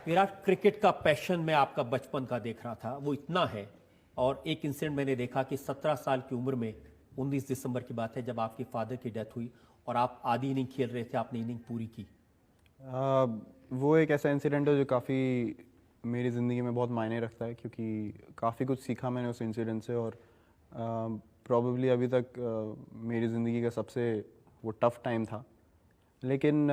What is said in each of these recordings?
Virat, cricket का passion मैं आपका बचपन का देख रहा था, वो इतना है। और एक इंसिडेंट मैंने देखा कि 17 साल की उम्र में, 19 दिसंबर की बात है, जब आपके फादर की डेथ हुई और आप आधी इनिंग खेल रहे थे, आपने इनिंग पूरी की। आ, वो एक ऐसा इंसिडेंट है जो काफ़ी मेरी ज़िंदगी में बहुत मायने रखता है, क्योंकि काफ़ी कुछ सीखा मैंने उस इंसिडेंट से। और प्रॉबेबली अभी तक मेरी ज़िंदगी का सबसे वो टफ़ टाइम था। लेकिन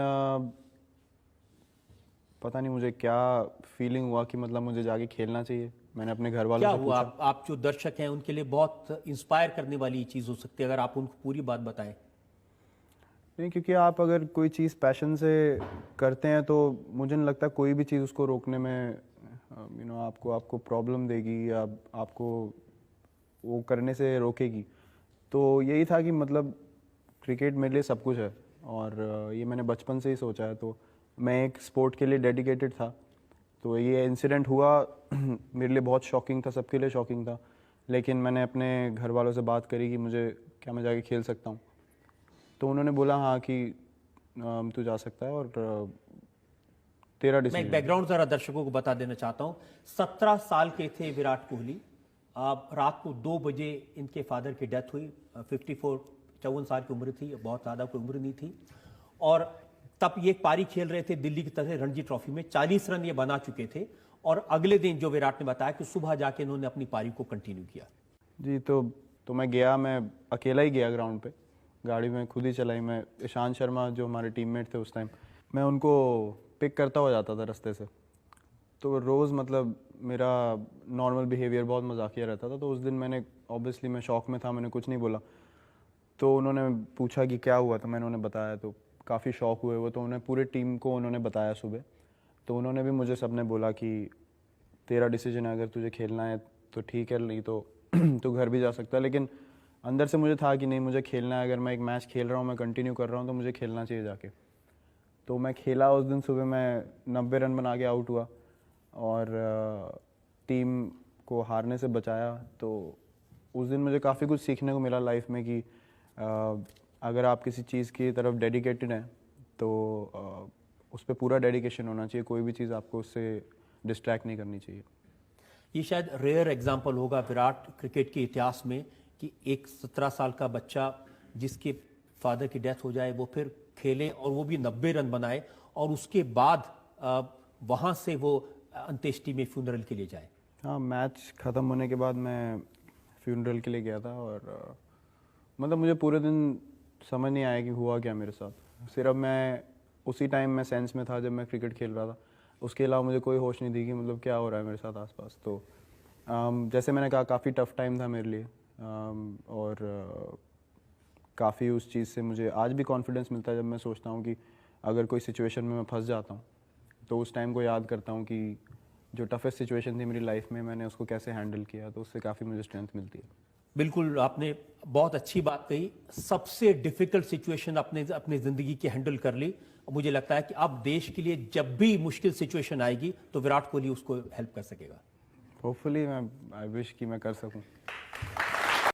पता नहीं मुझे क्या फीलिंग हुआ कि मतलब मुझे जाके खेलना चाहिए। मैंने अपने घर वालों क्या से हुआ? पूछा। आप जो दर्शक हैं उनके लिए बहुत इंस्पायर करने वाली चीज़ हो सकती है, अगर आप उनको पूरी बात बताएं। नहीं, क्योंकि आप अगर कोई चीज़ पैशन से करते हैं तो मुझे नहीं लगता कोई भी चीज़ उसको रोकने में आपको आपको प्रॉब्लम देगी या आपको वो करने से रोकेगी। तो यही था कि मतलब क्रिकेट मेरे लिए सब कुछ है, और ये मैंने बचपन से ही सोचा है। तो मैं एक स्पोर्ट के लिए डेडिकेटेड था। तो ये इंसिडेंट हुआ मेरे लिए बहुत शॉकिंग था, सबके लिए शॉकिंग था। लेकिन मैंने अपने घर वालों से बात करी कि क्या मैं जाके खेल सकता हूँ। तो उन्होंने बोला हाँ कि तू जा सकता है, और तेरा मैं एक डिसीजन है। बैकग्राउंड जरा दर्शकों को बता देना चाहता हूं। 17 साल के थे विराट कोहली। अब रात को 2 बजे इनके फादर की डेथ हुई। 54 साल की उम्र थी, बहुत ज़्यादा कोई उम्र नहीं थी। और तब ये एक पारी खेल रहे थे दिल्ली की तरफ रणजी ट्रॉफी में। 40 रन ये बना चुके थे। और अगले दिन जो विराट ने बताया कि सुबह जाके इन्होंने अपनी पारी को कंटिन्यू किया। जी, तो मैं गया, मैं अकेला ही गया ग्राउंड पे। गाड़ी में खुद ही चलाई। मैं ईशांत शर्मा जो हमारे टीममेट थे उस टाइम, मैं उनको पिक करता हुआ जाता था रास्ते से। तो रोज़ मतलब मेरा नॉर्मल बिहेवियर बहुत मजाकिया रहता था। तो उस दिन मैंने ऑब्वियसली मैं शौक में था, मैंने कुछ नहीं बोला। तो उन्होंने पूछा कि क्या हुआ, तो मैंने उन्हें बताया। तो काफ़ी शौक हुए वो। तो उन्हें पूरे टीम को उन्होंने बताया सुबह। तो उन्होंने भी मुझे सबने बोला कि तेरा डिसीजन है, अगर तुझे खेलना है तो ठीक है, नहीं तो तू घर भी जा सकता है। लेकिन अंदर से मुझे था कि नहीं, मुझे खेलना है। अगर मैं एक मैच खेल रहा हूँ, मैं कंटिन्यू कर रहा हूँ, तो मुझे खेलना चाहिए जाके। तो मैं खेला उस दिन सुबह। मैं 90 रन बना के आउट हुआ और टीम को हारने से बचाया। तो उस दिन मुझे काफ़ी कुछ सीखने को मिला लाइफ में कि अगर आप किसी चीज़ की तरफ डेडिकेटेड हैं तो उस पर पूरा डेडिकेशन होना चाहिए। कोई भी चीज़ आपको उससे डिस्ट्रैक्ट नहीं करनी चाहिए। ये शायद रेयर एग्जाम्पल होगा विराट क्रिकेट के इतिहास में कि एक 17 साल का बच्चा जिसके फादर की डेथ हो जाए, वो फिर खेले और वो भी 90 रन बनाए, और उसके बाद वहाँ से वो अंत्येष्टि में फ्यूनरल के लिए जाए। हाँ, मैच ख़त्म होने के बाद मैं फ्यूनरल के लिए गया था। और मतलब मुझे पूरे दिन समझ नहीं आया कि हुआ क्या मेरे साथ। सिर्फ मैं उसी टाइम में सेंस में था जब मैं क्रिकेट खेल रहा था। उसके अलावा मुझे कोई होश नहीं थी कि मतलब क्या हो रहा है मेरे साथ आसपास। तो जैसे मैंने कहा, काफ़ी टफ टाइम था मेरे लिए। और काफ़ी उस चीज़ से मुझे आज भी कॉन्फिडेंस मिलता है जब मैं सोचता हूँ कि अगर कोई सिचुएशन में मैं फंस जाता हूँ तो उस टाइम को याद करता हूँ कि जो टफेस्ट सिचुएशन थी मेरी लाइफ में, मैंने उसको कैसे हैंडल किया। तो उससे काफ़ी मुझे स्ट्रेंथ मिलती है। बिल्कुल, आपने बहुत अच्छी बात कही। सबसे डिफिकल्ट सिचुएशन अपने अपनी जिंदगी की हैंडल कर ली। मुझे लगता है कि अब देश के लिए जब भी मुश्किल सिचुएशन आएगी तो विराट कोहली उसको हेल्प कर सकेगा। होपफुली मैं आई विश कि मैं कर सकूँ।